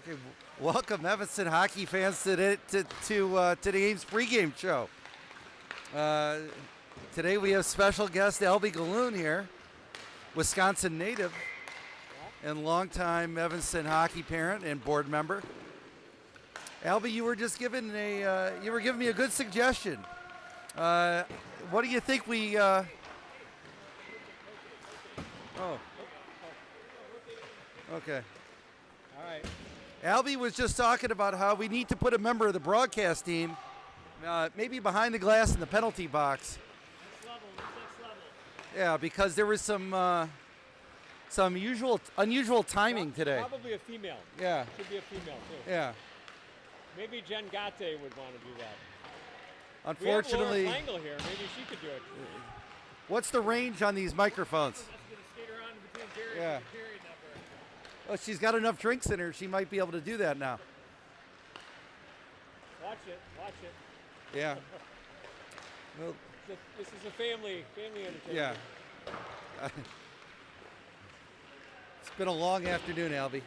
Okay, welcome, Evanston hockey fans, to today's pregame show. Today we have special guest Albie Galoon here, Wisconsin native and longtime Evanston hockey parent and board member. Albie, you were just giving me a good suggestion. What do you think we? Oh, okay. All right. Albie was just talking about how we need to put a member of the broadcast team, maybe behind the glass in the penalty box. Next level. Yeah, because there was some unusual timing today. Probably a female. Yeah. Should be a female too. Yeah. Maybe Jen Gate would want to do that. Unfortunately, we have Laura Flangel here. Maybe she could do it. What's the range on these microphones? That's going to skate around between Jerry Yeah. and the period number. Well, she's got enough drinks in her. She might be able to do that now. Watch it. Yeah. Well, This is a family entertainment. yeah. It's been a long afternoon, Albie.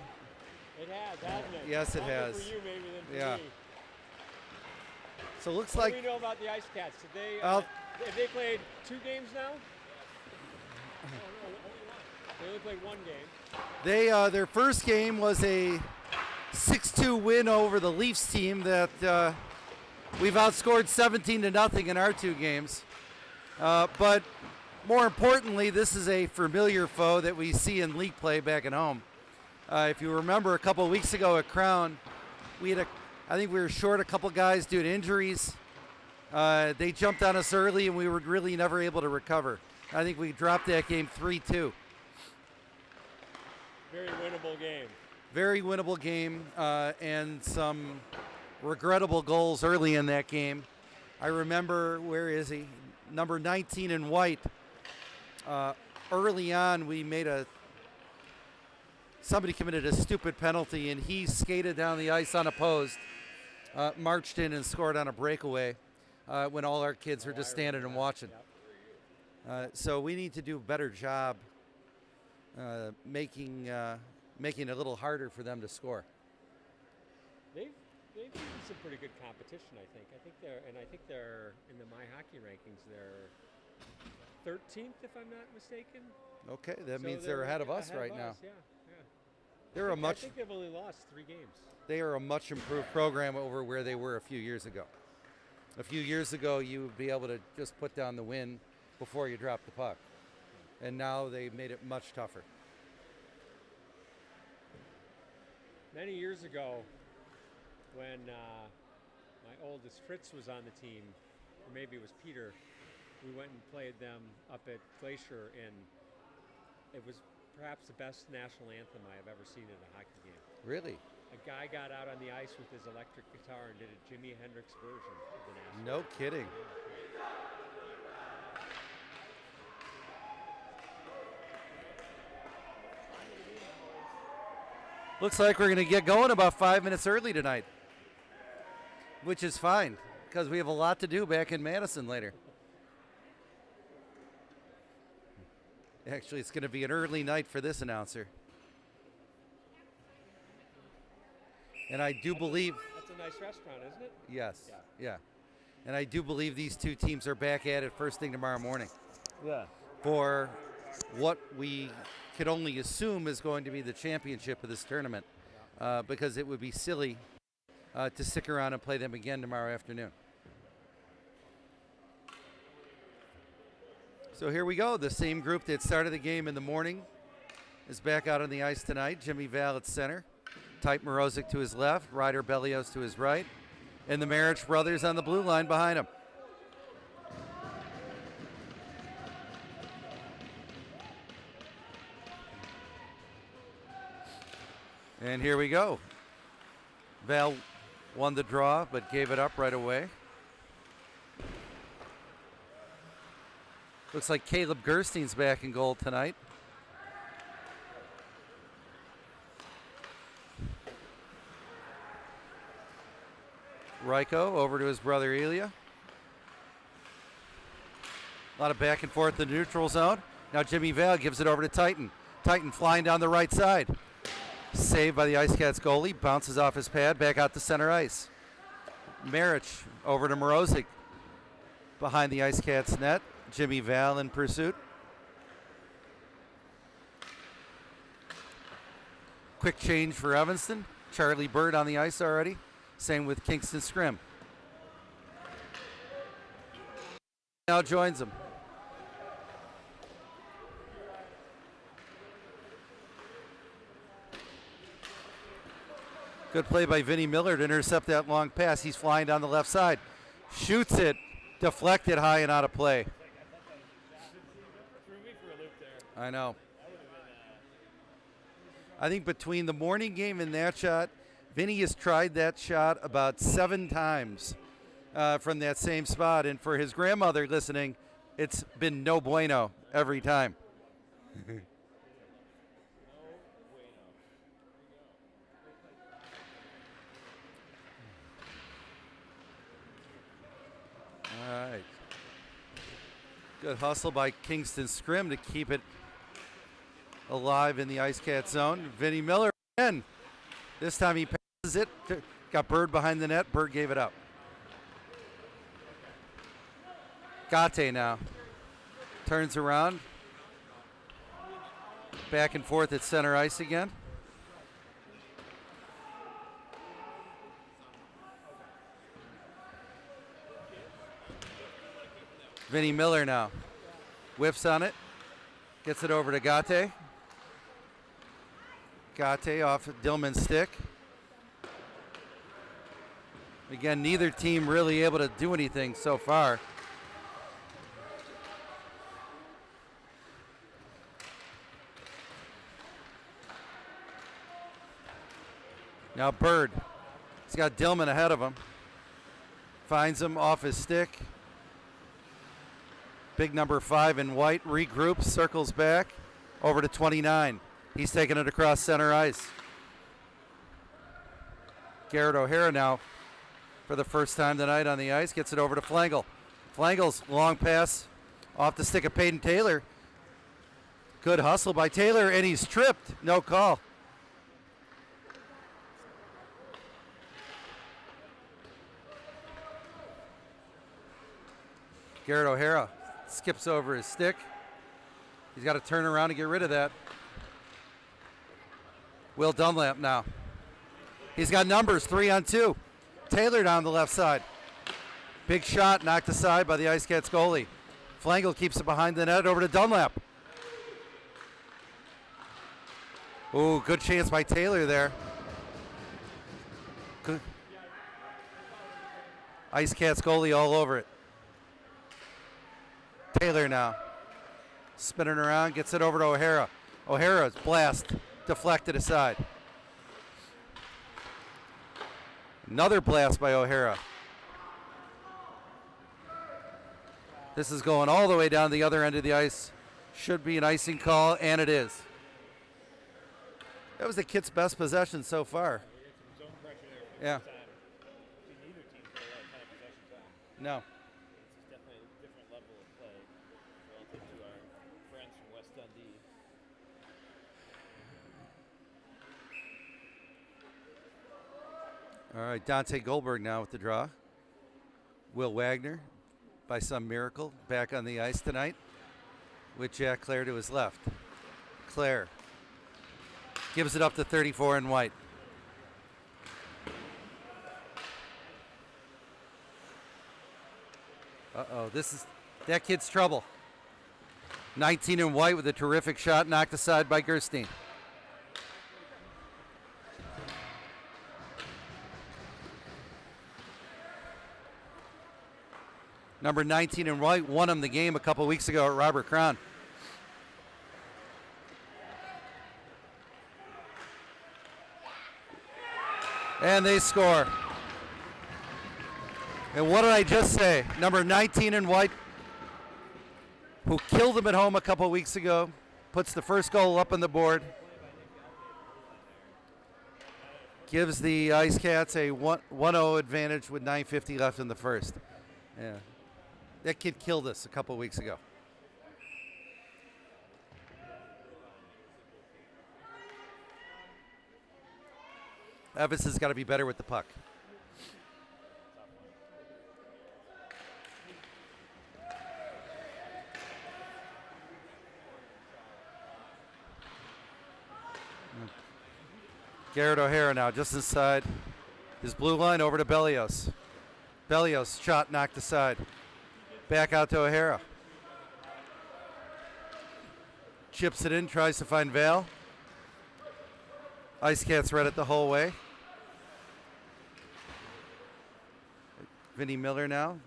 It has, hasn't it? Yes, it Longer has. for you maybe than for Yeah. me. So it looks What like do we know about the Icecats? Did they, I'll- have they played 2 games now? They only played 1 game. their first game was a 6-2 win over the Leafs team that we've outscored 17-0 in our 2 games. But more importantly, this is a familiar foe that we see in league play back at home. If you remember, a couple of weeks ago at Crown, I think we were short a couple guys due to injuries. They jumped on us early, and we were really never able to recover. I think we dropped that game 3-2. Very winnable game. Very winnable game, and some regrettable goals early in that game. I remember, where is he? Number 19 in white. Early on, somebody committed a stupid penalty, and he skated down the ice unopposed, marched in and scored on a breakaway when all our kids were just standing and watching. So we need to do a better job making it a little harder for them to score. They've given some pretty good competition, I think. I think they're in the My Hockey rankings. They're 13th, if I'm not mistaken. Okay, that So means they're ahead of us right now. Yeah. I I think they've only lost 3 games. They are a much improved program over where they were a few years ago. A few years ago, you would be able to just put down the win before you drop the puck. And now they made it much tougher. Many years ago, when my oldest Fritz was on the team, or maybe it was Peter, we went and played them up at Glacier, and it was perhaps the best national anthem I have ever seen in a hockey game. Really? A guy got out on the ice with his electric guitar and did a Jimi Hendrix version of the national No kidding. Looks like we're going to get going about 5 minutes early tonight, which is fine because we have a lot to do back in Madison later. Actually, it's going to be an early night for this announcer. And I do believe... That's a nice restaurant, isn't it? Yes, yeah. And I do believe these 2 teams are back at it first thing tomorrow morning. Yeah. For what we could only assume is going to be the championship of this tournament, because it would be silly to stick around and play them again tomorrow afternoon. So here we go. The same group that started the game in the morning is back out on the ice tonight. Jimmy Val at center, Type Morozic to his left, Ryder Bellios to his right, and the Marich brothers on the blue line behind him. And here we go. Val won the draw, but gave it up right away. Looks like Caleb Gerstein's back in goal tonight. Ryko over to his brother Ilya. A lot of back and forth in the neutral zone. Now Jimmy Val gives it over to Titan. Titan flying down the right side. Saved by the Icecats goalie. Bounces off his pad. Back out to center ice. Marich over to Morozic. Behind the Icecats net. Jimmy Val in pursuit. Quick change for Evanston. Charlie Bird on the ice already. Same with Kingston Scrim. Now joins him. Good play by Vinny Miller to intercept that long pass. He's flying down the left side. Shoots it. Deflected high and out of play. I know. I think between the morning game and that shot, Vinny has tried that shot about 7 times from that same spot. And for his grandmother listening, it's been no bueno every time. All right. Good hustle by Kingston Scrim to keep it alive in the Icecat zone. Vinny Miller again. This time he passes it. Got Bird behind the net. Bird gave it up. Gate now. Turns around. Back and forth at center ice again. Vinny Miller now. Whiffs on it. Gets it over to Gate. Gate off Dillman's stick. Again, neither team really able to do anything so far. Now Bird. He's got Dillman ahead of him. Finds him off his stick. Big number 5 in white regroups, circles back over to 29. He's taking it across center ice. Garrett O'Hara now, for the first time tonight on the ice, gets it over to Flangle. Flangle's long pass off the stick of Peyton Taylor. Good hustle by Taylor, and he's tripped. No call. Garrett O'Hara skips over his stick. He's got to turn around to get rid of that. Will Dunlap now. He's got numbers, 3-on-2. Taylor down the left side. Big shot knocked aside by the Icecats goalie. Flangle keeps it behind the net over to Dunlap. Ooh, good chance by Taylor there. Good. Icecats goalie all over it. Taylor now. Spinning around, gets it over to O'Hara. O'Hara's blast deflected aside. Another blast by O'Hara. This is going all the way down the other end of the ice. Should be an icing call, and it is. That was the Kit's best possession so far. Yeah. No. It's definitely a different level of play relative to our friends from West Dundee. All right, Dante Goldberg now with the draw. Will Wagner, by some miracle, back on the ice tonight with Jack Clare to his left. Clare gives it up to 34 in white. Uh-oh, that kid's trouble. 19 in white with a terrific shot knocked aside by Gerstein. Number 19 in white won him the game a couple weeks ago at Robert Crown. And they score. And what did I just say? Number 19 in white, who killed them at home a couple weeks ago, puts the first goal up on the board. Gives the Icecats a 1-0 advantage with 9:50 left in the first. Yeah. That kid killed us a couple weeks ago. Evanston's got to be better with the puck. Garrett O'Hara now just inside his blue line over to Bellios. Bellios shot knocked aside. Back out to O'Hara. Chips it in, tries to find Val. Icecats read it the whole way. Vinny Miller now.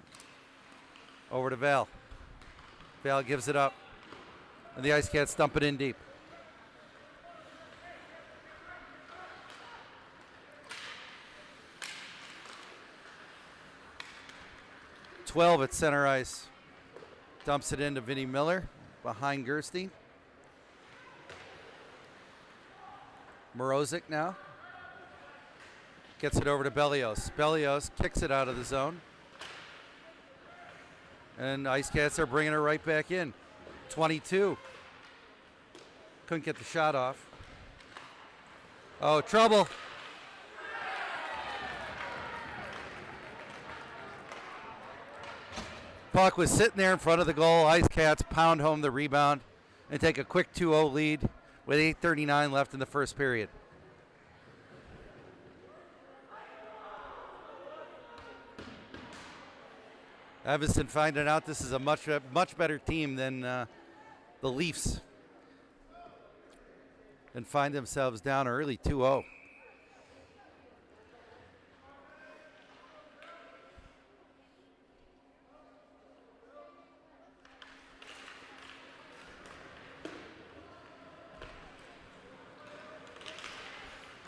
Over to Val. Val gives it up. And the Icecats dump it in deep. .12 at center ice. Dumps it into Vinny Miller behind Gerstein. Morozic now. Gets it over to Bellios. Bellios kicks it out of the zone. And Icecats are bringing it right back in. 22. Couldn't get the shot off. Oh, trouble. Puck was sitting there in front of the goal. Icecats pound home the rebound and take a quick 2-0 lead with 8:39 left in the first period. Evanston finding out this is a much better team than the Leafs, and find themselves down early 2-0.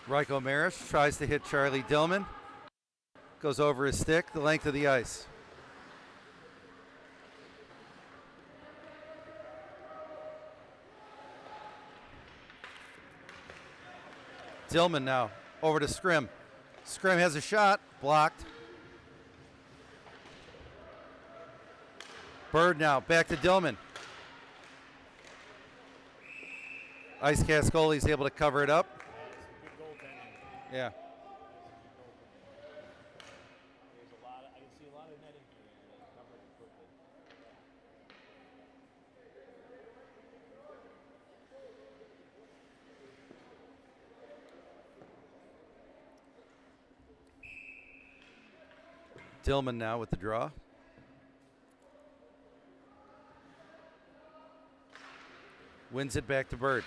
Ryko Marish tries to hit Charlie Dillman. Goes over his stick, the length of the ice. Dillman now over to Scrim. Scrim has a shot, blocked. Bird now back to Dillman. Icecats goalie's able to cover it up. Yeah. There's a lot. I can see a lot of netting here, and they covered it quickly. Dillman now with the draw. Wins it back to Bird.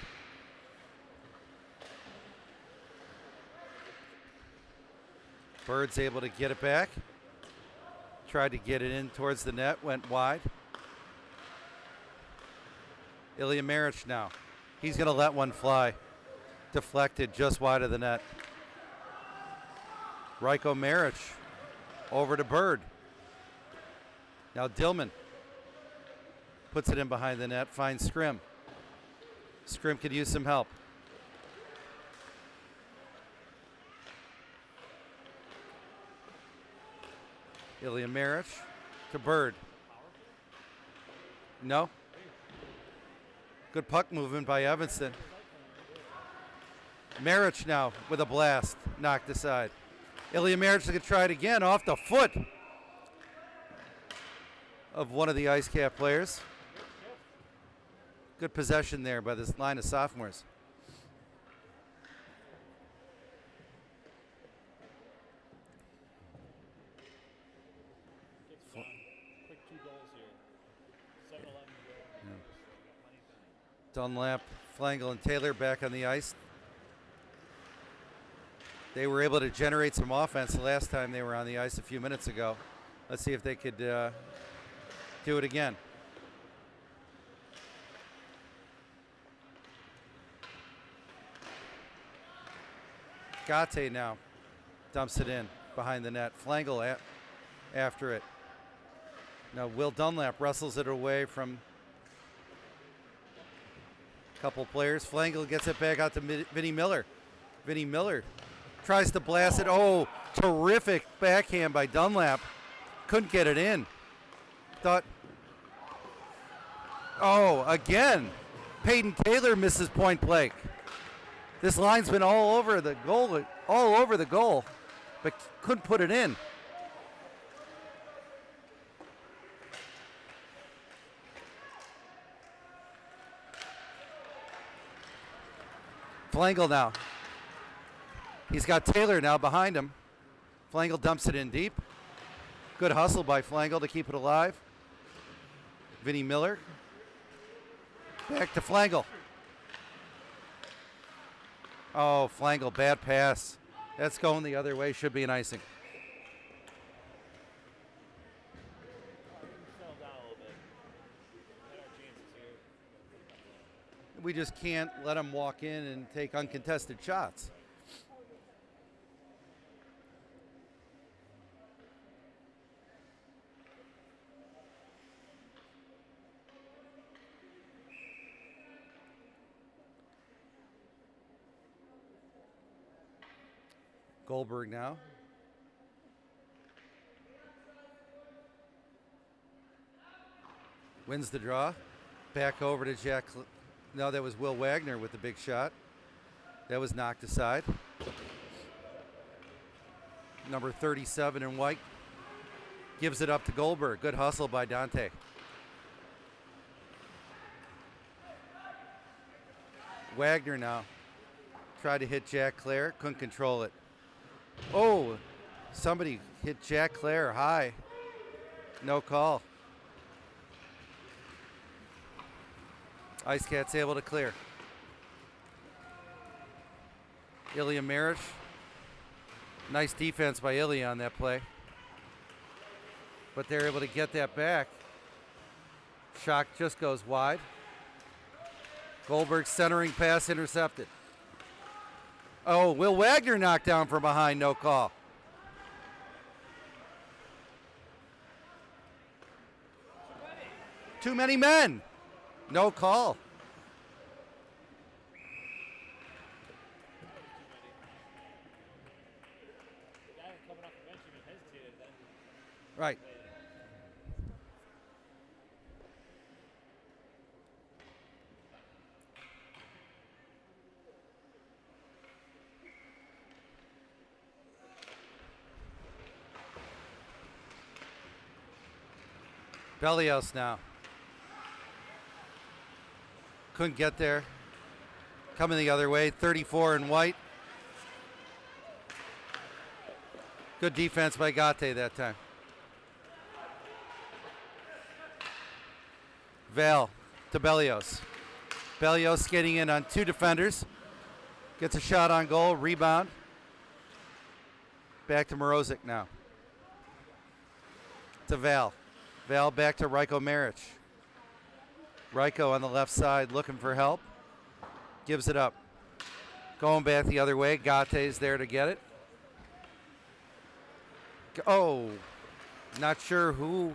Bird's able to get it back. Tried to get it in towards the net, went wide. Ilya Maric now. He's going to let one fly. Deflected just wide of the net. Ryko Maric over to Bird. Now Dillman puts it in behind the net, finds Scrim. Scrim could use some help. Ilya Maric to Bird. No. Good puck movement by Evanston. Maric now with a blast, knocked aside. Ilya Maric going to try it again off the foot of one of the Icecat players. Good possession there by this line of sophomores. Quick 2 goals here. 7-11 goal. Dunlap, Flangel, and Taylor back on the ice. They were able to generate some offense the last time they were on the ice a few minutes ago. Let's see if they could do it again. Gate now dumps it in behind the net. Flangel after it. Now Will Dunlap wrestles it away from a couple players. Flangel gets it back out to Vinny Miller. Vinny Miller tries to blast it. Oh, terrific backhand by Dunlap. Couldn't get it in. Oh, again. Peyton Taylor misses point blank. This line's been all over the goal. all over the goal, but couldn't put it in. Flangel now. He's got Taylor now behind him. Flangel dumps it in deep. Good hustle by Flangel to keep it alive. Vinnie Miller. Back to Flangel. Oh, Flangel, bad pass. That's going the other way. Should be an icing. Settle down a little bit. Had our chances here. We just can't let them walk in and take uncontested shots. Goldberg now. Wins the draw. Back over to Jack. No, that was Will Wagner with the big shot. That was knocked aside. Number 37 in white gives it up to Goldberg. Good hustle by Dante. Wagner now. Tried to hit Jack Clare. Couldn't control it. Oh, somebody hit Jack Clare high. No call. Icecats able to clear. Ilya Maric. Nice defense by Ilya on that play. But they're able to get that back. Shot just goes wide. Goldberg centering pass intercepted. Oh, Will Wagner knocked down from behind, no call. Too many men. No call. The guy coming off the bench even hesitated then. Right. Bellios now. Couldn't get there. Coming the other way. 34 in white. Good defense by Gate that time. Val to Bellios. Bellios skating in on two defenders. Gets a shot on goal. Rebound. Back to Morozic now. To Val. Val back to Ryko Maric. Ryko on the left side looking for help. Gives it up. Going back the other way. Gate's there to get it. Oh, not sure who.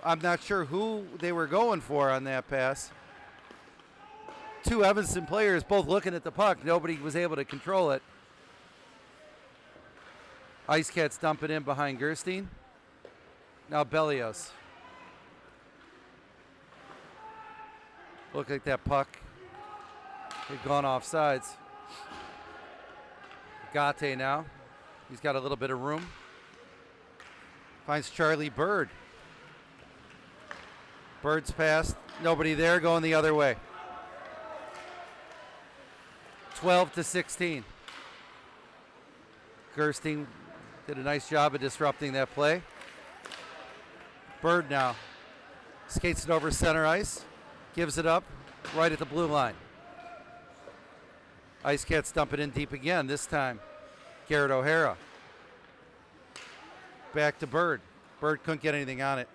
I'm not sure who they were going for on that pass. Two Evanston players both looking at the puck. Nobody was able to control it. Icecats dump it in behind Gerstein. Now Bellios. Look like that puck had gone off sides. Gate now. He's got a little bit of room. Finds Charlie Bird. Bird's pass. Nobody there, going the other way. 12-16. Gerstein did a nice job of disrupting that play. Bird now skates it over center ice. Gives it up right at the blue line. Icecats dump it in deep again. This time, Garrett O'Hara. Back to Bird. Bird couldn't get anything on it.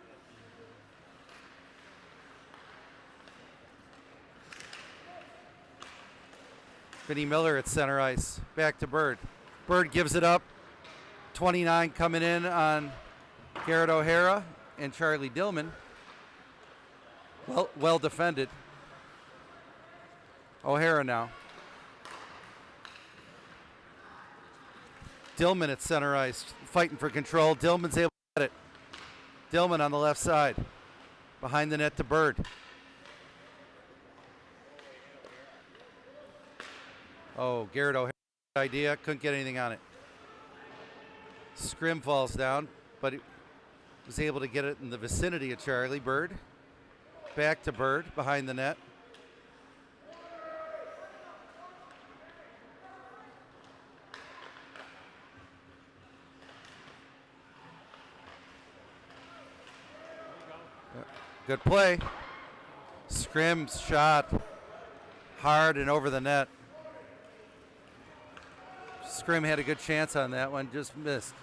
Vinnie Miller at center ice. Back to Bird. Bird gives it up. 29 coming in on Garrett O'Hara and Charlie Dillman. Well defended. O'Hara now. Dillman at center ice, fighting for control. Dillman's able to get it. Dillman on the left side. Behind the net to Bird. Oh, Garrett O'Hara idea. Couldn't get anything on it. Scrim falls down, but he was able to get it in the vicinity of Charlie. Bird. Back to Bird behind the net. Good play. Scrim shot hard and over the net. Scrim had a good chance on that one, just missed.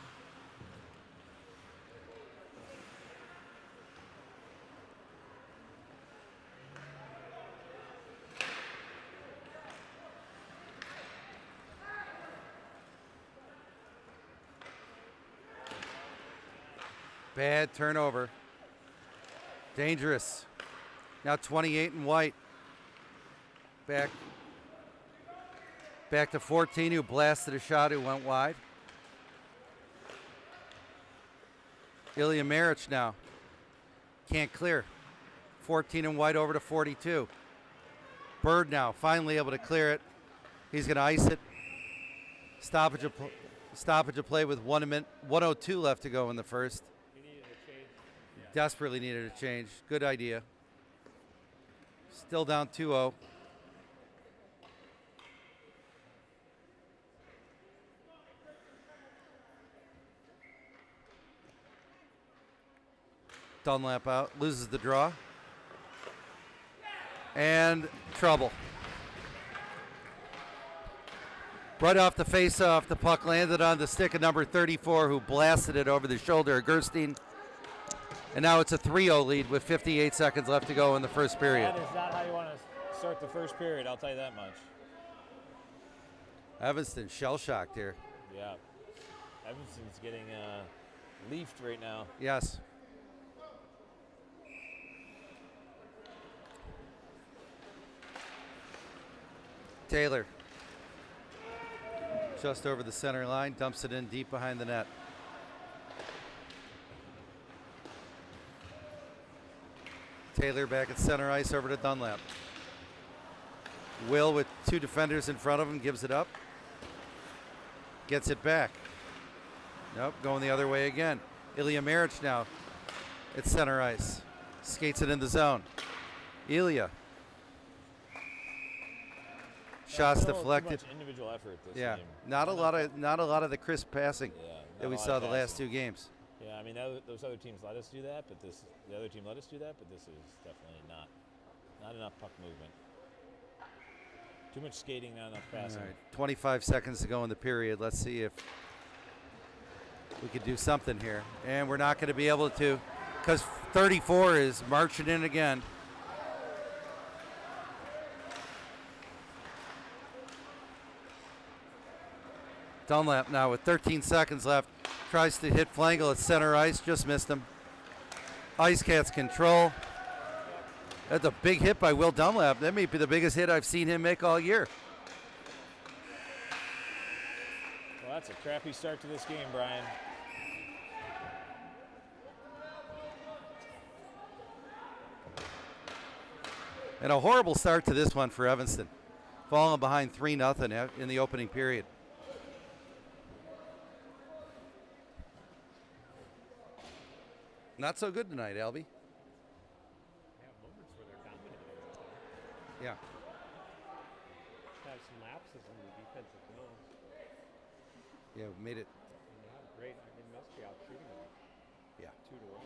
Bad turnover. Dangerous. Now 28 and White. Back to 14, who blasted a shot who went wide. Ilya Maric now. Can't clear. 14 and White over to 42. Bird now finally able to clear it. He's going to ice it. Stoppage of play with 1:02 left to go in the first. Desperately needed a change. Good idea. Still down 2-0. Dunlap out, loses the draw. And trouble. Right off the face-off, the puck landed on the stick of number 34, who blasted it over the shoulder of Gerstein. And now it's a 3-0 lead with 58 seconds left to go in the first period. That is not how you want to start the first period, I'll tell you that much. Evanston shell-shocked here. Yeah. Evanston's getting leafed right now. Yes. Taylor. Just over the center line, dumps it in deep behind the net. Taylor back at center ice over to Dunlap. Will with two defenders in front of him gives it up. Gets it back. Nope, going the other way again. Ilya Maric now at center ice. Skates it in the zone. Ilya. Shots deflected. Too much individual effort this Yeah, game. not a lot of the crisp passing that we saw the last two games. Yeah, I mean those other teams let us do that, but the other team let us do that, but this is definitely not enough puck movement. Too much skating, not enough passing. All right, 25 seconds to go in the period. Let's see if we could do something here, and we're not going to be able to, because 34 is marching in again. Dunlap now with 13 seconds left. Tries to hit Flangle at center ice. Just missed him. Icecats control. That's a big hit by Will Dunlap. That may be the biggest hit I've seen him make all year. Well, that's a crappy start to this game, Brian. And a horrible start to this one for Evanston. Falling behind 3-0 in the opening period. Not so good tonight, Albie. They have moments where they're dominating. Yeah. Have some lapses in the defensive zone. Yeah, we made it. And they have great. I mean, they must be out shooting them. Yeah. 2-1.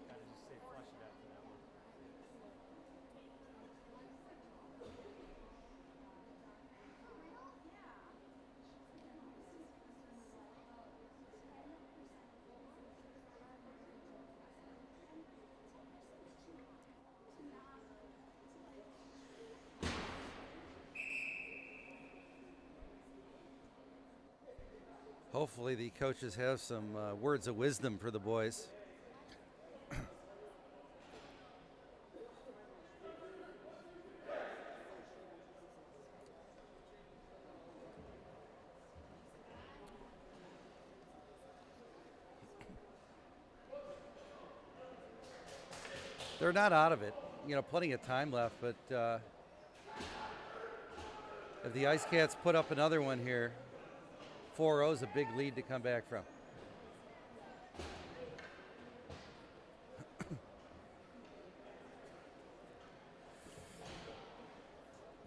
Gotta just stay flush Hopefully the coaches have some words of wisdom for the boys. They're not out of it. You know, plenty of time left, but if the Icecats put up another one here, 4-0 is a big lead to come back from.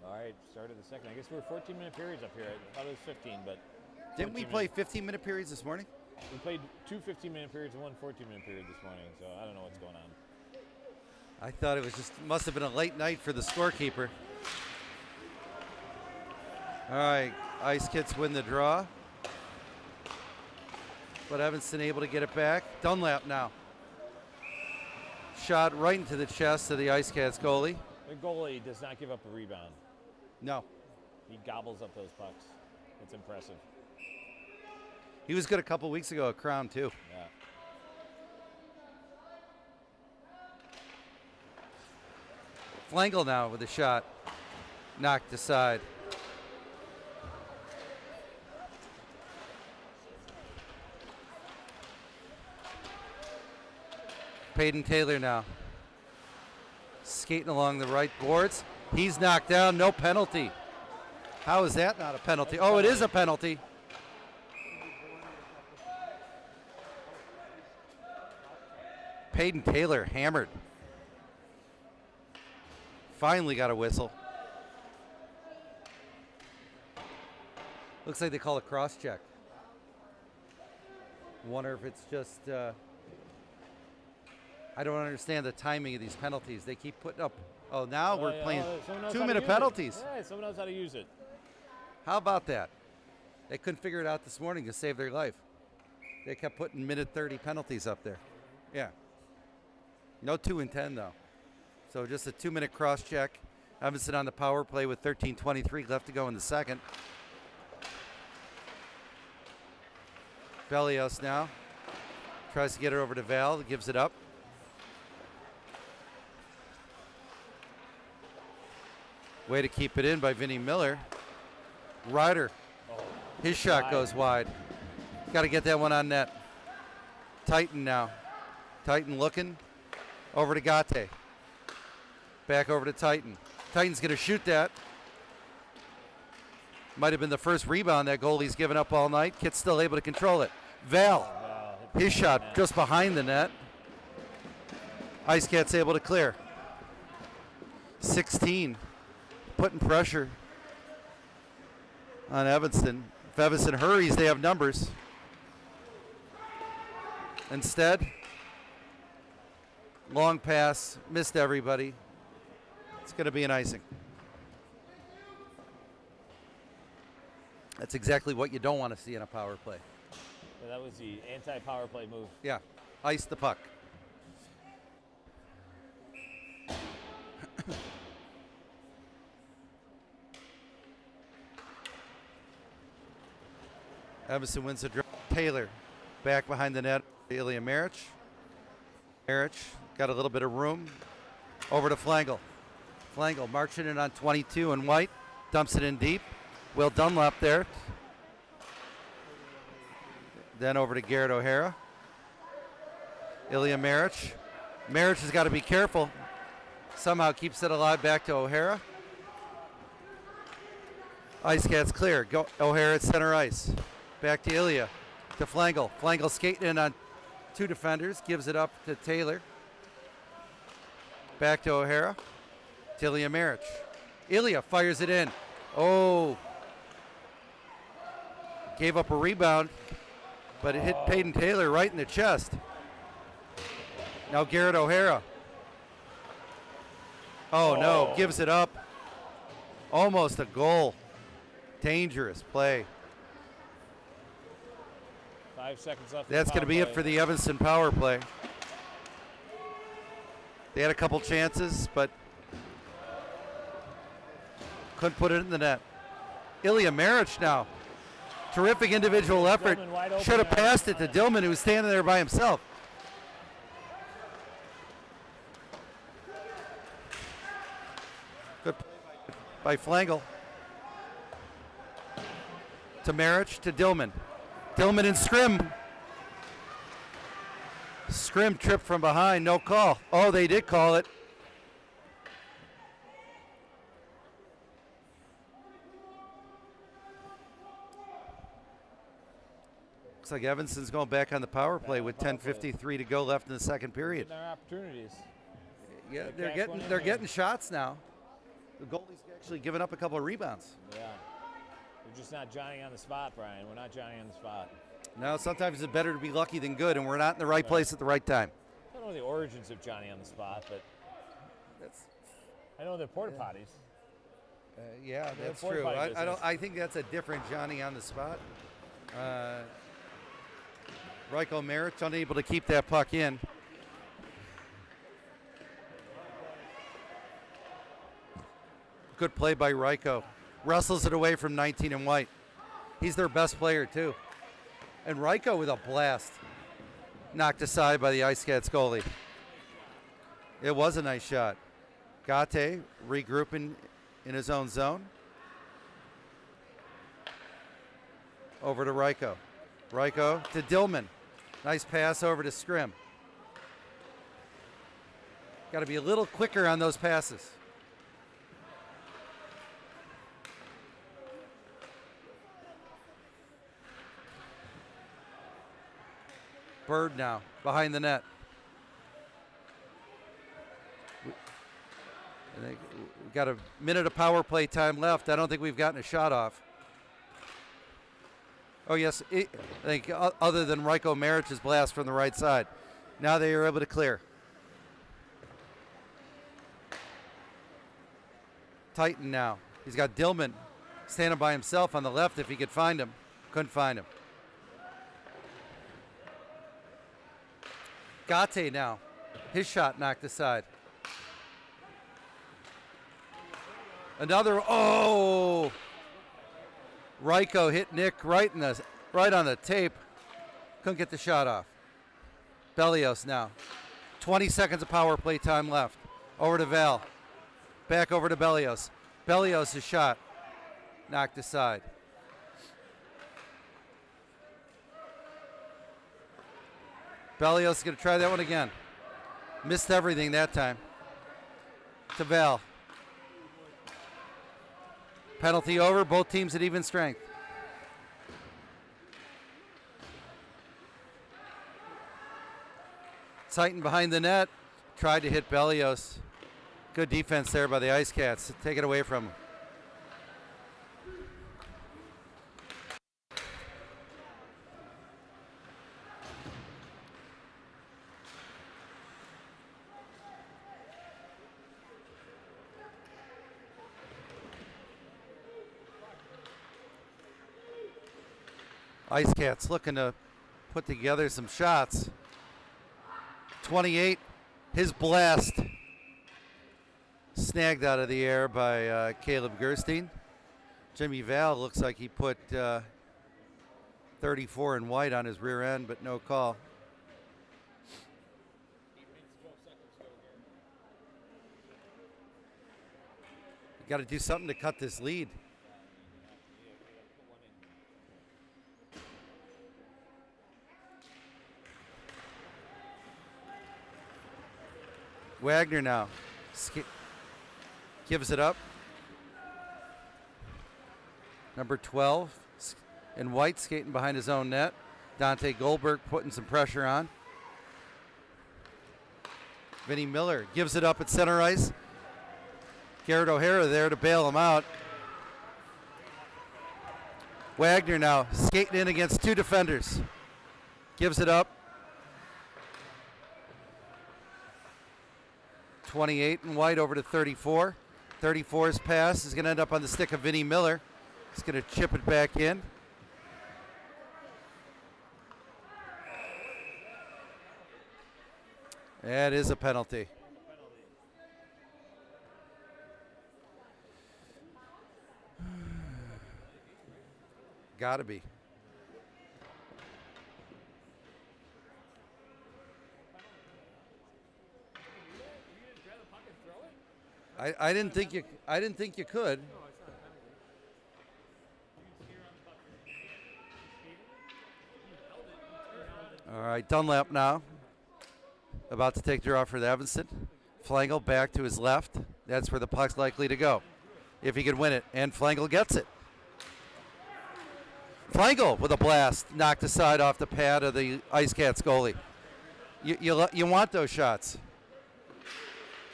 All right, start of the second. I guess we're 14-minute periods up here. I thought it was 15, but Didn't we play 15-minute periods this morning? we played 2 15-minute periods and 1 14-minute period this morning, so I don't know what's going on. I thought it was just, must have been a late night for the scorekeeper. All right, Icecats win the draw. But Evanston able to get it back. Dunlap now. Shot right into the chest of the Icecats goalie. The goalie does not give up a rebound. No. He gobbles up those pucks. It's impressive. He was good a couple weeks ago at Crown, too. Yeah. Flangel now with a shot. Knocked aside. Peyton Taylor now. Skating along the right boards. He's knocked down, no penalty. How is that not a penalty? Oh, it is a penalty. Peyton Taylor hammered. Finally got a whistle. Looks like they call a cross check. Wonder if it's just, I don't understand the timing of these penalties. They keep putting up, oh, now we're playing 2-minute penalties. Yeah, someone knows how to use it. How about that? They couldn't figure it out this morning to save their life. They kept putting minute 30 penalties up there. Yeah. No 2 and 10 though. So just a 2-minute cross check. Evanston on the power play with 13:23 left to go in the second. Bellios now tries to get it over to Val, gives it up. Way to keep it in by Vinny Miller. Ryder, his shot goes wide. Got to get that one on net. Titan now. Titan looking over to Gate. Back over to Titan. Titan's going to shoot that. Might have been the first rebound that goalie's given up all night. Kit's still able to control it. Val, his shot just behind the net. Icecats able to clear. 16, putting pressure on Evanston. If Evanston hurries, they have numbers. Instead, long pass, missed everybody. It's going to be an icing. That's exactly what you don't want to see in a power play. Yeah, that was the anti-power play move. Yeah, ice the puck. Evanston wins the draw. Taylor back behind the net. Ilya Maric. Maric got a little bit of room. Over to Flangel. Flangel marching in on 22 and white. Dumps it in deep. Will Dunlap there. Then over to Garrett O'Hara. Ilya Maric. Maric has got to be careful. Somehow keeps it alive back to O'Hara. Icecats clear. Go O'Hara at center ice. Back to Ilya. To Flangel. Flangel skating in on 2 defenders. Gives it up to Taylor. Back to O'Hara. To Ilya Maric. Ilya fires it in. Oh. Gave up a rebound, but it hit Peyton Taylor right in the chest. Now Garrett O'Hara. Oh no, gives it up. Almost a goal. Dangerous play. 5 seconds left. That's going to be it for the Evanston power play. They had a couple chances, but couldn't put it in the net. Ilya Maric now Terrific individual effort. Dillman wide open Should have there. passed it to Dillman, who was standing there by himself. Good play by Flangle. To Marich, to Dillman. Dillman and Scrim. Scrim tripped from behind, no call. Oh, they did call it. Looks like Evanston's going back on the power play with 10:53 to go left in the second period. Their opportunities. Yeah, They cash one in they're there. getting shots now. The goalie's actually giving up a couple of rebounds. Yeah. We're just not Johnny on the spot, Brian. We're not Johnny on the spot. Now sometimes it's better to be lucky than good, and we're not in the right place at the right time. I don't know the origins of Johnny on the spot, but That's I know they're porta potties. yeah, that's porta true. potty I don't. business. I think that's a different Johnny on the spot. Ryko Marich unable to keep that puck in. Good play by Ryko. Wrestles it away from 19 and White. He's their best player too. And Ryko with a blast. Knocked aside by the Icecats goalie. It was a nice shot. Gate regrouping in his own zone. Over to Ryko. Ryko to Dillman. Nice pass over to Scrim. Got to be a little quicker on those passes. Bird now behind the net. We've got a minute of power play time left. I don't think we've gotten a shot off. Oh, yes. I think other than Ryko Marich's blast from the right side. Now they are able to clear. Titan now. He's got Dillman standing by himself on the left if he could find him. Couldn't find him. Gate now. His shot knocked aside. Another, oh! Ryko hit Nick right on the tape. Couldn't get the shot off. Bellios now. 20 seconds of power play time left. Over to Val. Back over to Bellios. Bellios' shot. Knocked aside. Bellios is going to try that one again. Missed everything that time. To Val. Penalty over. Both teams at even strength. Titan behind the net. Tried to hit Bellios. Good defense there by the Icecats. Take it away from him. Icecats looking to put together some shots. 28, his blast snagged out of the air by Caleb Gerstein. Jimmy Val looks like he put 34 in white on his rear end, but no call. You got to do something to cut this lead. Wagner now gives it up. Number 12 in white skating behind his own net. Dante Goldberg putting some pressure on. Vinny Miller gives it up at center ice. Garrett O'Hara there to bail him out. Wagner now skating in against two defenders. Gives it up. 28 in white over to 34. 34's pass is going to end up on the stick of Vinny Miller. He's going to chip it back in. That is a penalty. Gotta be. I didn't think you could. All right, Dunlap now. About to take the draw for the Evanston. Flangel back to his left. That's where the puck's likely to go, if he can win it. And Flangel gets it. Flangel with a blast, knocked aside off the pad of the Icecats goalie. You want those shots.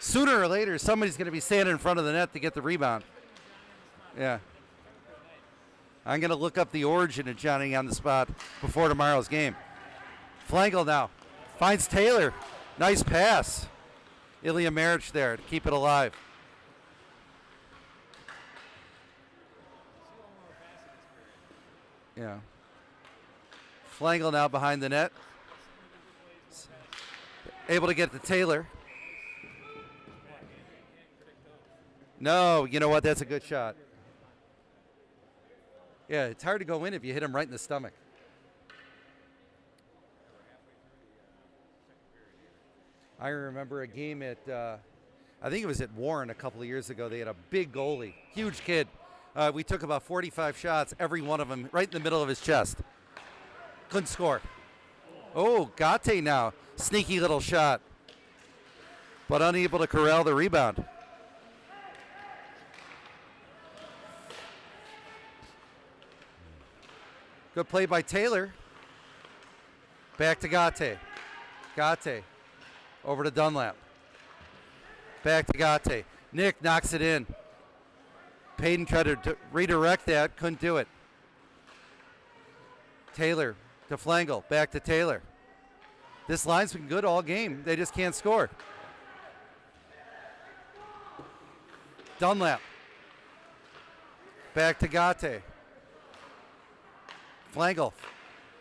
Sooner or later, somebody's going to be standing in front of the net to get the rebound. Yeah. I'm going to look up the origin of Johnny on the spot before tomorrow's game. Flangel now finds Taylor. Nice pass. Ilya Maric there to keep it alive. Yeah. Flangel now behind the net. Able to get to Taylor. No, you know what? That's a good shot. Yeah, it's hard to go in if you hit him right in the stomach. I remember a game at, I think it was at Warren a couple of years ago. They had a big goalie, huge kid. We took about 45 shots, every one of them right in the middle of his chest. Couldn't score. Oh, Gate now. Sneaky little shot. But unable to corral the rebound. Good play by Taylor. Back to Gate. Gate. Over to Dunlap. Back to Gate. Nick knocks it in. Payton tried to redirect that. Couldn't do it. Taylor to Flangel. Back to Taylor. This line's been good all game. They just can't score. Dunlap. Back to Gate. Flangel.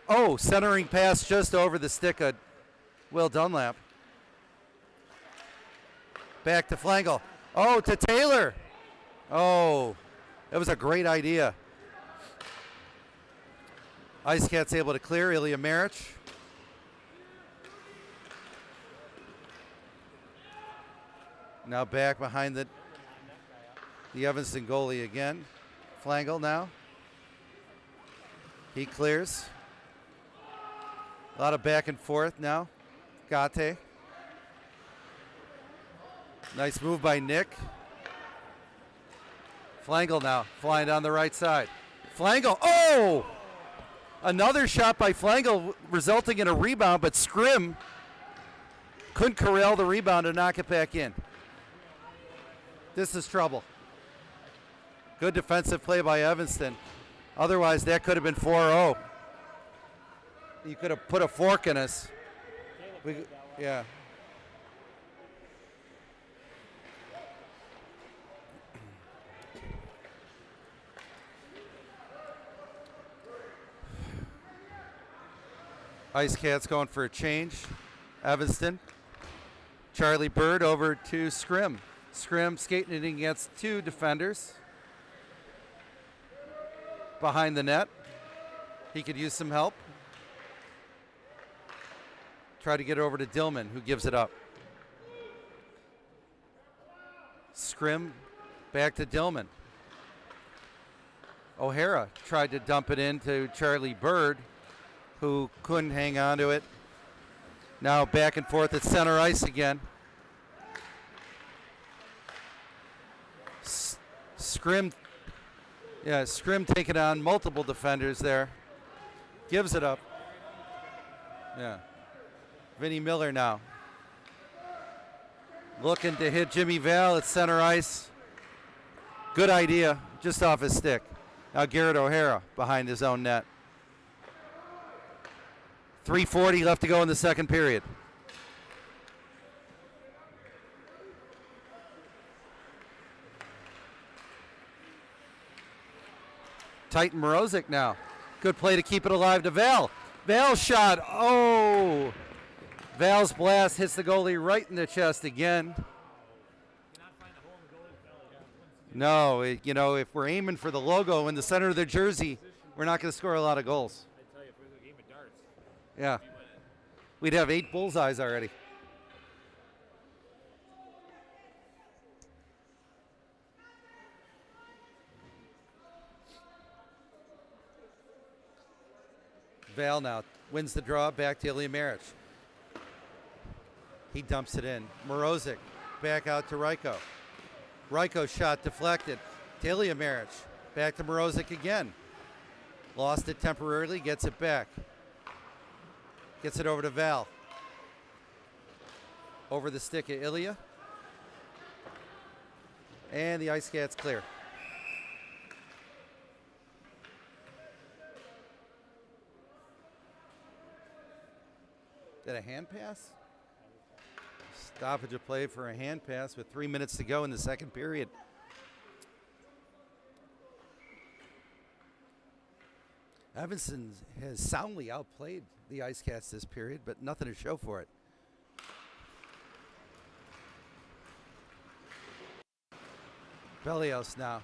Oh, centering pass just over the stick of Will Dunlap. Back to Flangel. Oh, to Taylor. Oh, that was a great idea. Icecats able to clear. Ilya Maric. Now back behind the Evanston goalie again. Flangel now. He clears. A lot of back and forth now. Gate. Nice move by Nick. Flangel now flying down the right side. Flangel. Oh! Another shot by Flangel resulting in a rebound, but Scrim couldn't corral the rebound and knock it back in. This is trouble. Good defensive play by Evanston. Otherwise, that could have been 4-0. You could have put a fork in us. Yeah. Icecats going for a change. Evanston. Charlie Bird over to Scrim. Scrim skating it against two defenders. Behind the net. He could use some help. Try to get it over to Dillman, who gives it up. Scrim back to Dillman. O'Hara tried to dump it into Charlie Bird, who couldn't hang on to it. Now back and forth at center ice again. Scrim taking on multiple defenders there. Gives it up. Yeah. Vinny Miller now. Looking to hit Jimmy Val at center ice. Good idea, just off his stick. Now Garrett O'Hara behind his own net. 3:40 left to go in the second period. Titan Morozic now. Good play to keep it alive to Val. Val's shot. Oh! Val's blast hits the goalie right in the chest again. No, if we're aiming for the logo in the center of the jersey, we're not going to score a lot of goals. I tell you, if it was a game of darts, yeah. We'd have 8 bullseyes already. Val now wins the draw, back to Ilya Maric. He dumps it in. Morozic back out to Ryko. Ryko shot deflected. To Ilya Maric. Back to Morozic again. Lost it temporarily, gets it back. Gets it over to Val. Over the stick of Ilya. And the Icecats clear. Is that a hand pass? Stoppage of play for a hand pass with 3 minutes to go in the second period. Evanston has soundly outplayed the Icecats this period, but nothing to show for it. Bellios now.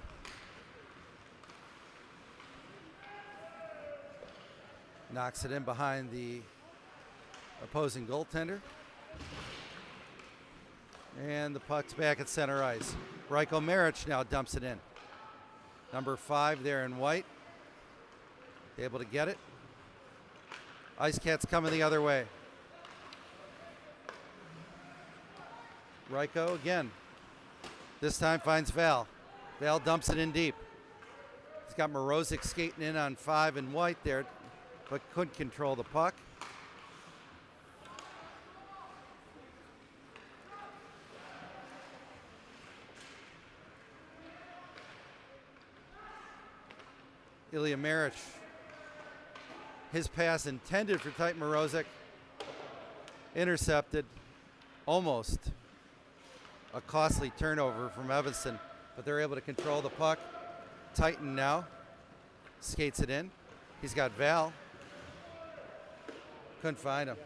Knocks it in behind the opposing goaltender. And the puck's back at center ice. Ryko Maric now dumps it in. Number 5 there in white. Able to get it. Icecats coming the other way. Ryko again. This time finds Val. Val dumps it in deep. He's got Morozic skating in on 5 in white there, but couldn't control the puck. Ilya Maric. His pass intended for Tight Morozic. Intercepted. Almost a costly turnover from Evanston, but they're able to control the puck. Titan now skates it in. He's got Val. Couldn't find him.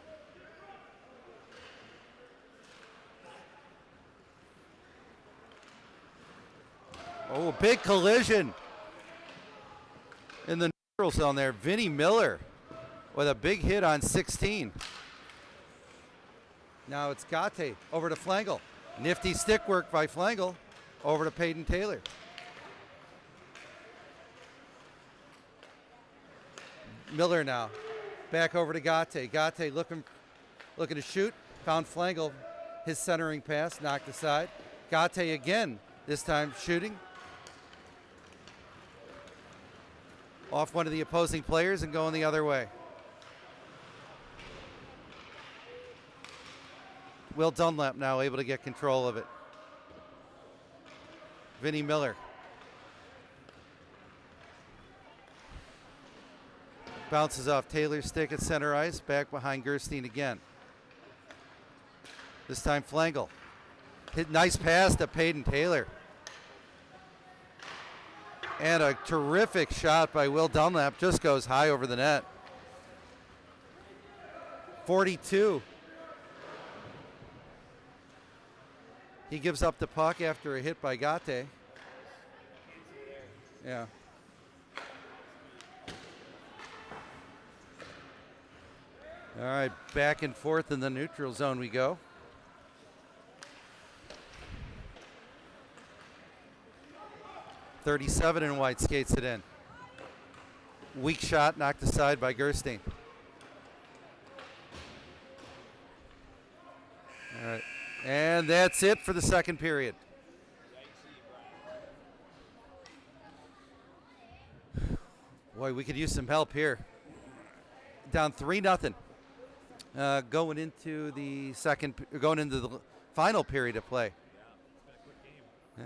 Oh, big collision in the neutral zone there. Vinny Miller with a big hit on 16. Now it's Gate over to Flangel. Nifty stick work by Flangel over to Peyton Taylor. Miller now back over to Gate. Gate looking to shoot. Found Flangel. His centering pass knocked aside. Gate again, this time shooting. Off one of the opposing players and going the other way. Will Dunlap now able to get control of it. Vinny Miller. Bounces off Taylor's stick at center ice, back behind Gerstein again. This time Flangel. Hit nice pass to Peyton Taylor. And a terrific shot by Will Dunlap, just goes high over the net. 42. He gives up the puck after a hit by Gate. Yeah. All right, back and forth in the neutral zone we go. .37 in white skates it in. Weak shot knocked aside by Gerstein. All right. And that's it for the second period. Boy, we could use some help here. Down 3-0. Going into the final period of play. Yeah.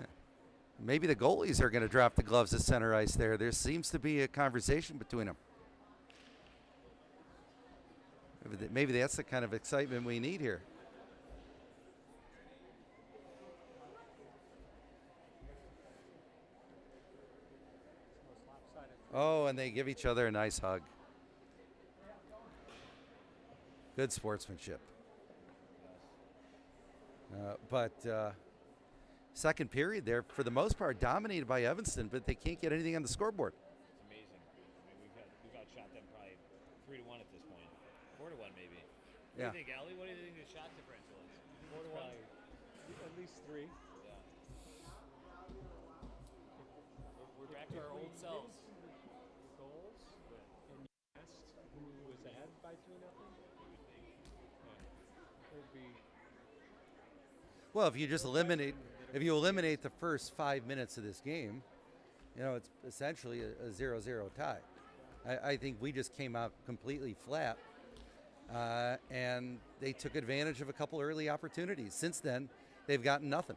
Maybe the goalies are going to drop the gloves at center ice there. There seems to be a conversation between them. Maybe that's the kind of excitement we need here. Oh, and they give each other a nice hug. Good sportsmanship. But second period there, for the most part, dominated by Evanston, but they can't get anything on the scoreboard. It's amazing. I mean, we've outshot them probably 3-1 at this point. 4-1 maybe. Yeah. What do you think, Allie? What do you think the shot differential is? 4-1. At least 3. Yeah. We're back to our old selves. Goals and West, who was by 3-0? Yeah. It would be. Well, if you eliminate the first 5 minutes of this game, it's essentially a 0-0 tie. I think we just came out completely flat, and they took advantage of a couple early opportunities. Since then, they've gotten nothing.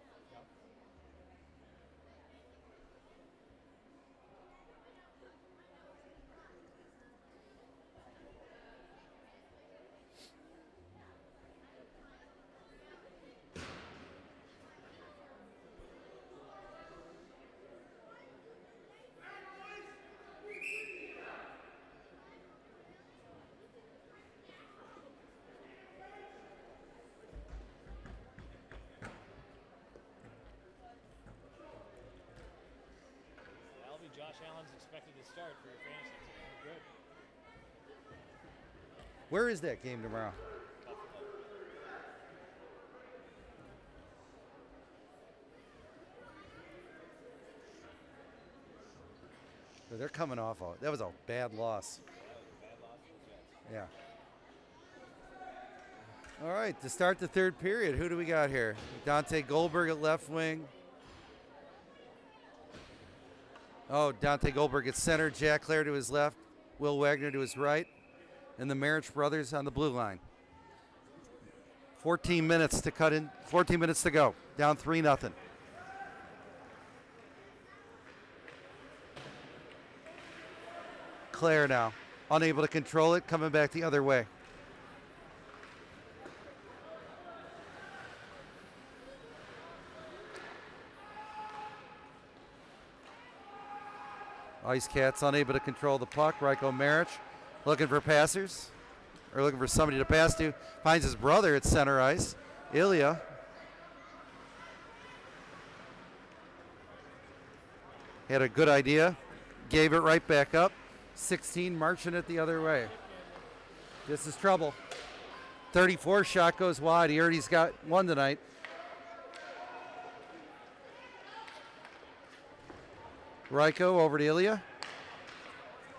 That'll be Josh Allen's expected to start for your fantasy team. Good. Where is that game tomorrow? They're coming off. That was a bad loss. Yeah. All right, to start the third period, who do we got here? Dante Goldberg at left wing. Oh, Dante Goldberg at center. Jack Clare to his left. Will Wagner to his right. And the Marich brothers on the blue line. 14 minutes to cut in. 14 minutes to go. Down 3-0. Clare now, unable to control it, coming back the other way. Icecats unable to control the puck. Ryko Marich looking for passers, or looking for somebody to pass to. Finds his brother at center ice, Ilya. Had a good idea, gave it right back up. 16 marching it the other way. This is trouble. 34 shot goes wide. He already's got one tonight. Ryko over to Ilya.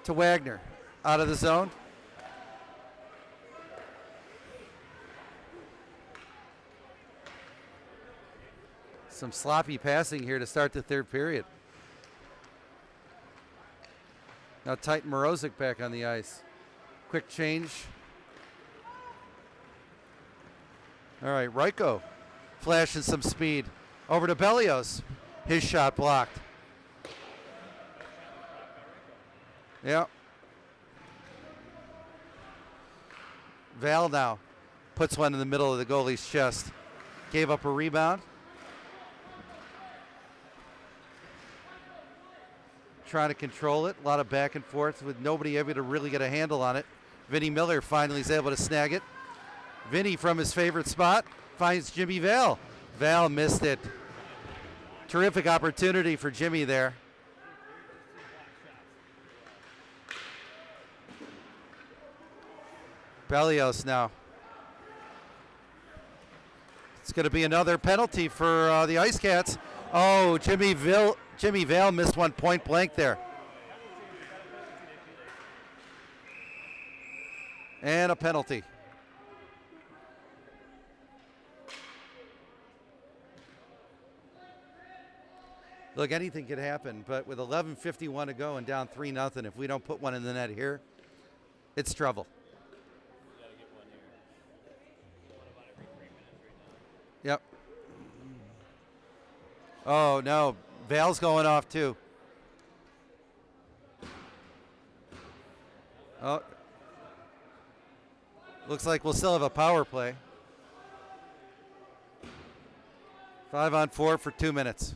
To Wagner. Out of the zone. Some sloppy passing here to start the third period. Now Titan Morozic back on the ice. Quick change. All right, Ryko flashing some speed. Over to Bellios. His shot blocked. Yeah. Val now puts one in the middle of the goalie's chest. Gave up a rebound. Trying to control it. A lot of back and forth with nobody able to really get a handle on it. Vinny Miller finally is able to snag it. Vinny from his favorite spot finds Jimmy Val. Val missed it. Terrific opportunity for Jimmy there. Bellios now. It's going to be another penalty for the Icecats. Oh, Jimmy Vale missed one point blank there. And a penalty. Look, anything could happen, but with 11:51 to go and down 3-0, if we don't put one in the net here, it's trouble. Yep. Oh, no. Val's going off, too. Oh. Looks like we'll still have a power play. 5-on-4 for 2 minutes.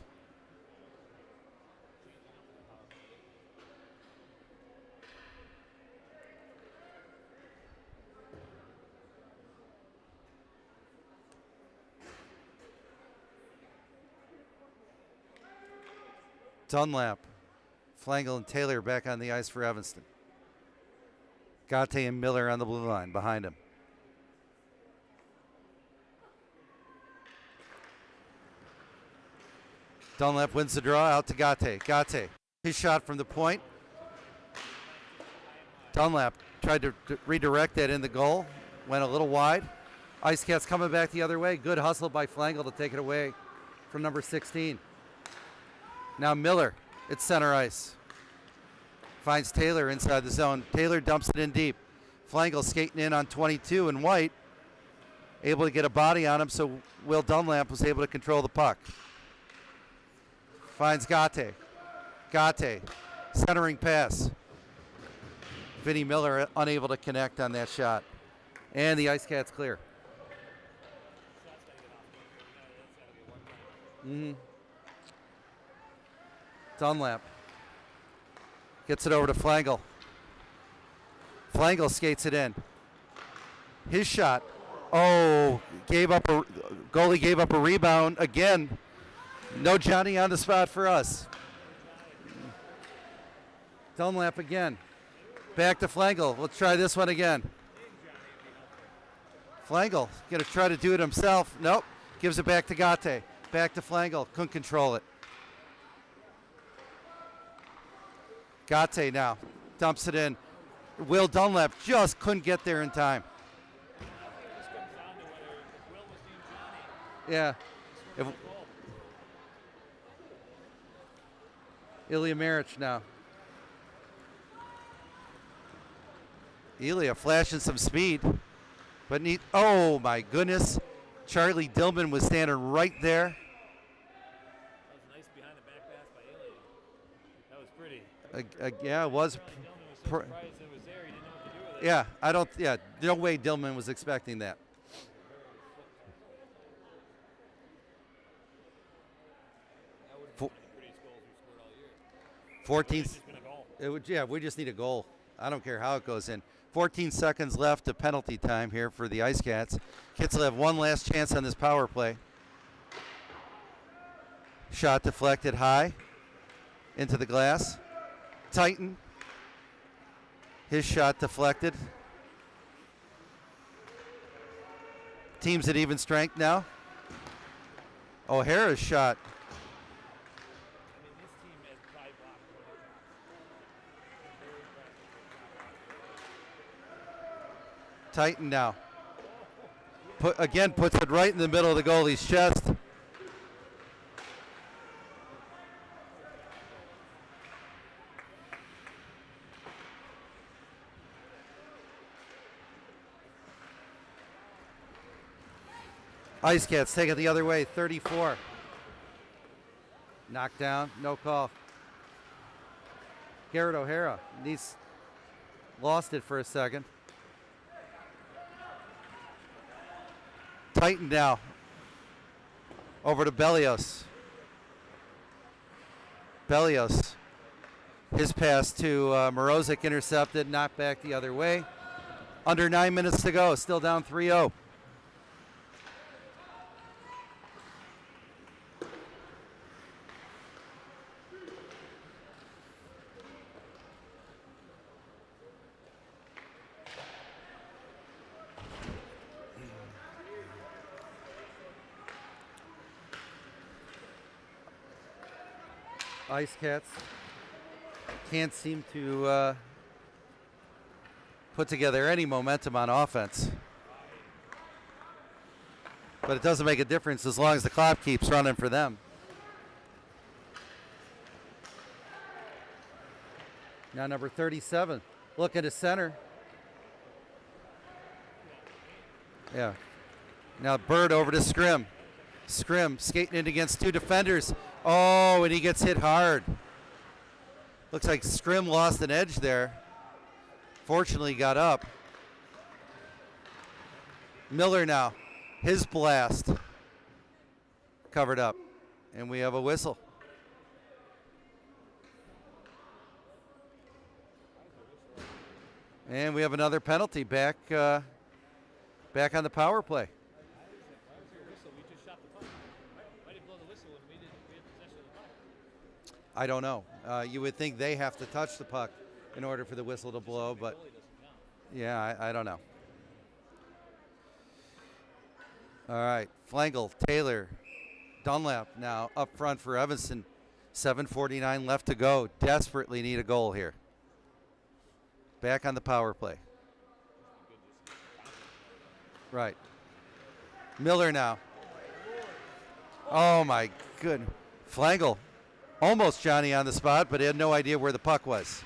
Dunlap, Flangel, and Taylor back on the ice for Evanston. Gate and Miller on the blue line behind him. Dunlap wins the draw out to Gate. Gate, his shot from the point. Dunlap tried to redirect that in the goal. Went a little wide. Icecats coming back the other way. Good hustle by Flangle to take it away from number 16. Now Miller at center ice. Finds Taylor inside the zone. Taylor dumps it in deep. Flangle skating in on 22 and White. Able to get a body on him, so Will Dunlap was able to control the puck. Finds Gate. Gate, centering pass. Vinny Miller unable to connect on that shot. And the Icecats clear. Dunlap gets it over to Flangle. Flangle skates it in. His shot. Oh, goalie gave up a rebound again. No Johnny on the spot for us. Dunlap again. Back to Flangle. Let's try this one again. Flangle gonna try to do it himself. Nope. Gives it back to Gate. Back to Flangle. Couldn't control it. Gate now dumps it in. Will Dunlap just couldn't get there in time. Yeah. Ilya Maric now. Ilya flashing some speed, but oh my goodness. Charlie Dillman was standing right there. That was nice behind the back pass by Ilya. That was pretty. Yeah, it was. Charlie Dillman was so surprised it was there, he didn't know what to do with it. Yeah, no way Dillman was expecting that. That would have been one of the prettiest goals we scored all year. 14. Just been a goal. We just need a goal. I don't care how it goes in. 14 seconds left of penalty time here for the Icecats. Kits will have one last chance on this power play. Shot deflected high into the glass. Titan. His shot deflected. Teams at even strength now. O'Hara's shot. I mean, this team has probably blocked 20 shots. Titan now. Puts it right in the middle of the goalie's chest. Icecats take it the other way, 34. Knocked down, no call. Garrett O'Hara, lost it for a second. Titan now. Over to Bellios. Bellios. His pass to Morozic intercepted, knocked back the other way. Under 9 minutes to go, still down 3-0. Icecats can't seem to put together any momentum on offense. But it doesn't make a difference as long as the clock keeps running for them. Now number 37, looking to center. Yeah. Now Bird over to Scrim. Scrim skating in against two defenders. Oh, and he gets hit hard. Looks like Scrim lost an edge there. Fortunately, got up. Miller now. His blast. Covered up. And we have a whistle. And we have another penalty back on the power play. I don't know. You would think they have to touch the puck in order for the whistle to blow, but yeah, I don't know. All right, Flangle, Taylor, Dunlap now up front for Evanston. 7:49 left to go. Desperately need a goal here. back on the power play. Right. Miller now. Oh, my goodness. Flangle. Almost Johnny on the spot, but he had no idea where the puck was.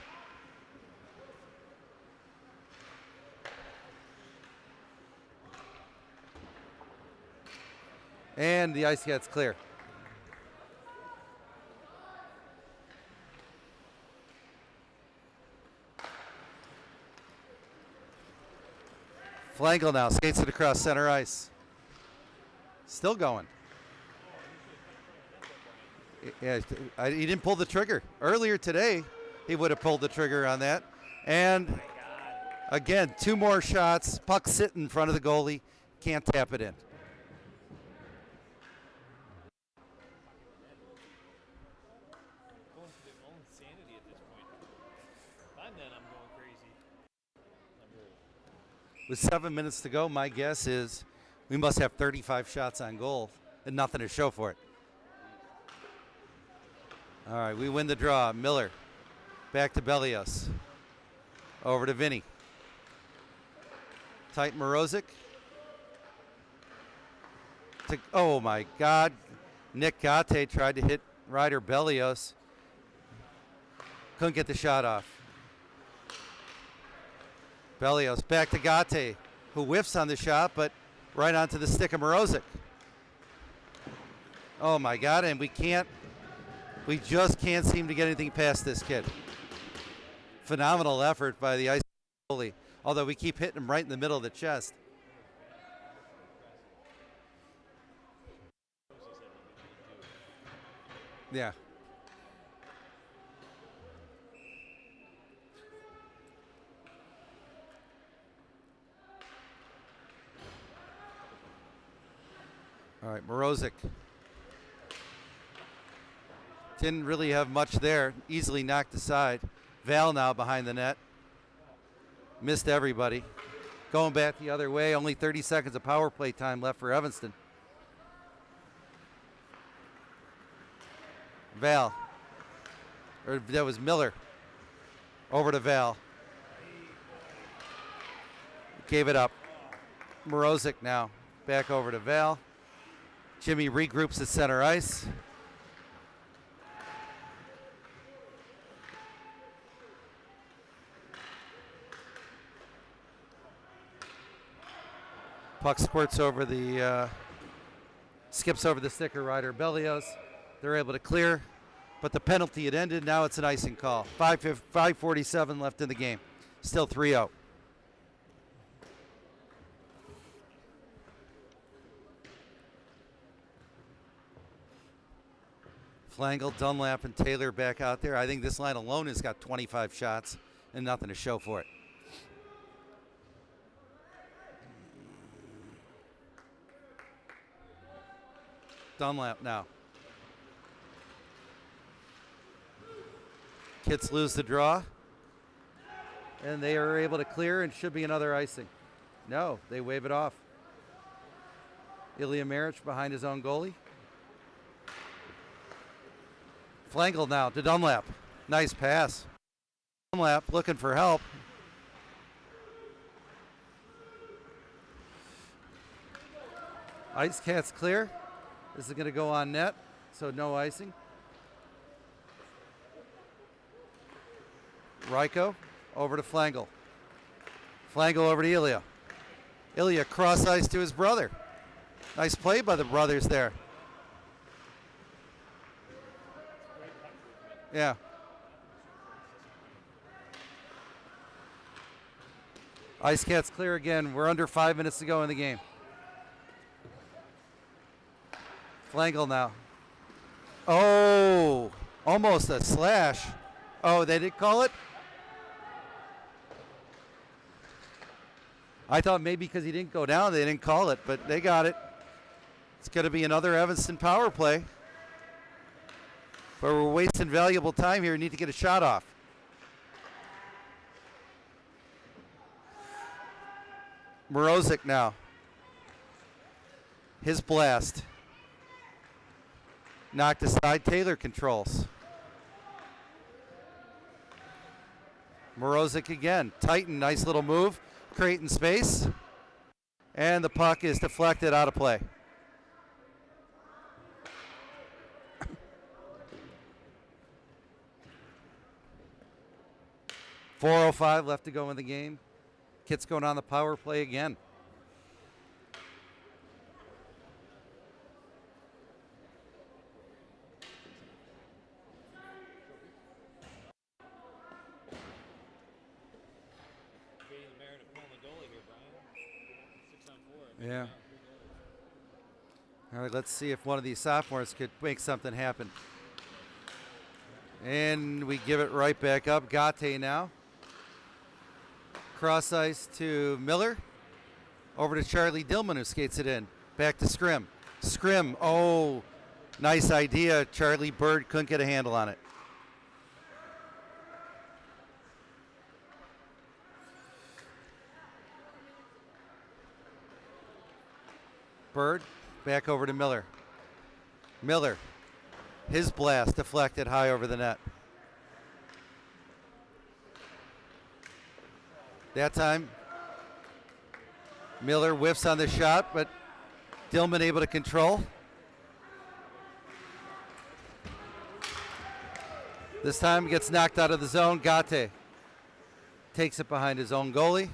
And the Icecats clear. Flangle now skates it across center ice. Still going. Yeah, he didn't pull the trigger. Earlier today, he would have pulled the trigger on that. And again, 2 more shots. Puck sit in front of the goalie. Can't tap it in. Going to their own sanity at this point. If I'm then, I'm going crazy. With 7 minutes to go, my guess is we must have 35 shots on goal and nothing to show for it. All right, we win the draw. Miller back to Bellios. Over to Vinny. Tight Morozic. Oh my God. Nick Gate tried to hit Ryder Bellios. Couldn't get the shot off. Bellios back to Gate, who whiffs on the shot, but right onto the stick of Morozic. Oh my God, and we just can't seem to get anything past this kid. Phenomenal effort by the ice goalie, although we keep hitting him right in the middle of the chest. Yeah. All right, Morozic. Didn't really have much there. Easily knocked aside. Val now behind the net. Missed everybody. Going back the other way. Only 30 seconds of power play time left for Evanston. Val. Or that was Miller. Over to Val. Gave it up. Morozic now. Back over to Val. Jimmy regroups at center ice. Puck squirts over the, skips over the sticker Ryder Bellios. They're able to clear, but the penalty had ended. Now it's an icing call. 5:47 left in the game. Still 3-0. Flangle, Dunlap, and Taylor back out there. I think this line alone has got 25 shots and nothing to show for it. Dunlap now. Kits lose the draw. And they are able to clear and should be another icing. No, they wave it off. Ilya Maric behind his own goalie. Flangle now to Dunlap. Nice pass. Dunlap looking for help. Icecats clear. This is going to go on net, so no icing. Ryko over to Flangle. Flangle over to Ilya. Ilya cross ice to his brother. Nice play by the brothers there. Yeah. Icecats clear again. We're under 5 minutes to go in the game. Flangle now. Oh, almost a slash. Oh, they did call it? I thought maybe because he didn't go down, they didn't call it, but they got it. It's going to be another Evanston power play. But we're wasting valuable time here. We need to get a shot off. Morozic now. His blast. Knocked aside. Taylor controls. Morozic again. Titan, nice little move, creating space. And the puck is deflected out of play. .405 left to go in the game. Kit's going on the power play again. Yeah. All right, let's see if one of these sophomores could make something happen. And we give it right back up. Gate now. Cross ice to Miller. Over to Charlie Dillman, who skates it in. Back to Scrim. Scrim, oh, nice idea. Charlie Bird couldn't get a handle on it. Bird, back over to Miller. Miller, his blast deflected high over the net. That time, Miller whiffs on the shot, but Dillman able to control. This time gets knocked out of the zone. Gate takes it behind his own goalie.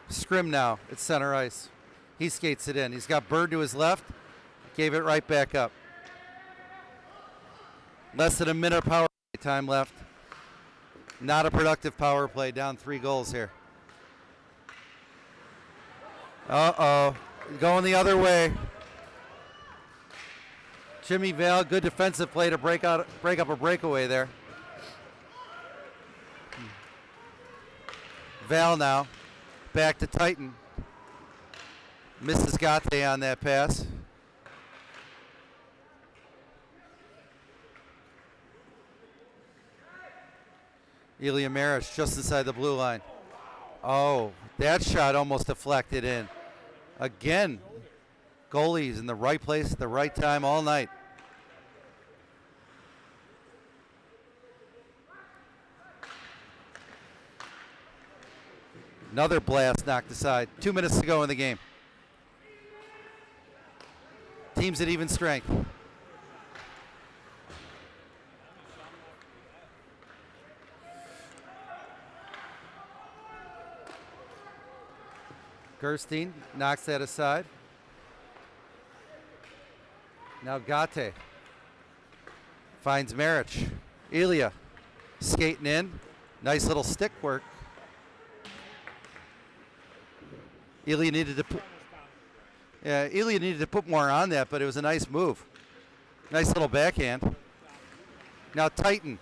Scrim now at center ice. He skates it in. He's got Bird to his left. Gave it right back up. Less than a minute of power play time left. Not a productive power play. Down 3 goals here. Uh-oh. Going the other way. Jimmy Vale, good defensive play to break up a breakaway there. Val now. Back to Titan. Misses Gate on that pass. Ilya Maric just inside the blue line. Oh, that shot almost deflected in. Again, goalies in the right place at the right time all night. Another blast knocked aside. 2 minutes to go in the game. Teams at even strength. Gerstein knocks that aside. Now Gate finds Maric. Ilya skating in. Nice little stick work. Ilya needed to put more on that, but it was a nice move. Nice little backhand. Now Titan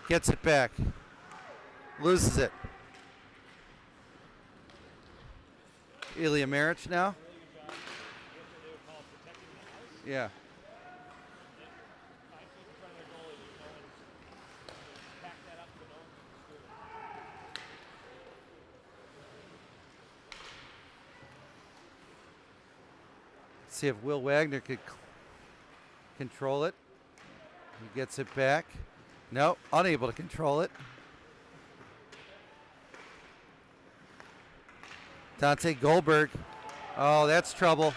gets it back. Loses it. Ilya Maric now. Yeah. See if Will Wagner could control it. He gets it back. No, unable to control it. Dante Goldberg. Oh, that's trouble.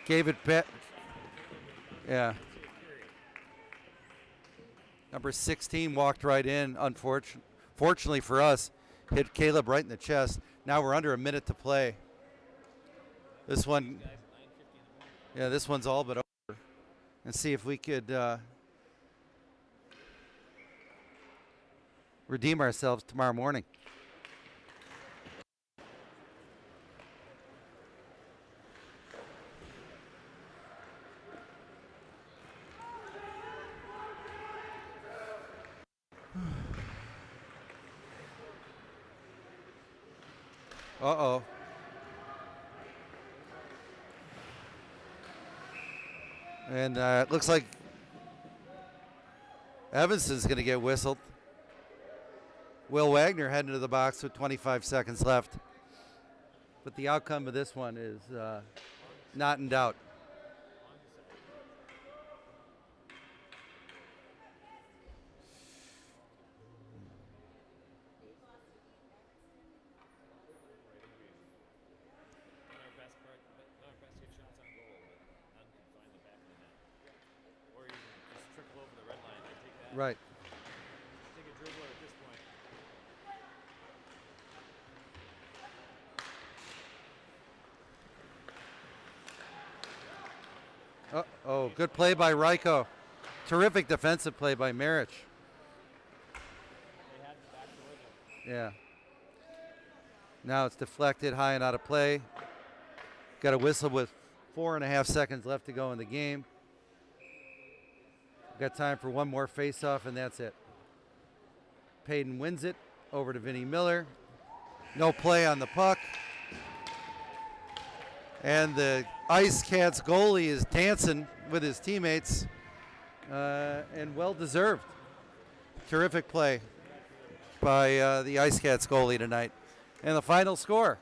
Gave it back. Yeah. Number 16 walked right in. Fortunately for us, hit Caleb right in the chest. Now we're under a minute to play. This one, yeah, this one's all but over. And see if we could redeem ourselves tomorrow morning. Uh-oh. And it looks like Evanson's going to get whistled. Will Wagner heading to the box with 25 seconds left. But the outcome of this one is not in doubt. Right. Take a dribbler at this point. Oh, good play by Ryko. Terrific defensive play by Marich. They had the back door there. Yeah. Now it's deflected, high and out of play. Got a whistle with 4.5 seconds left to go in the game. Got time for one more face-off, and that's it. Payton wins it over to Vinnie Miller. No play on the puck. And the Icecats goalie is dancing with his teammates, and well-deserved. Terrific play by the Icecats goalie tonight. And the final score,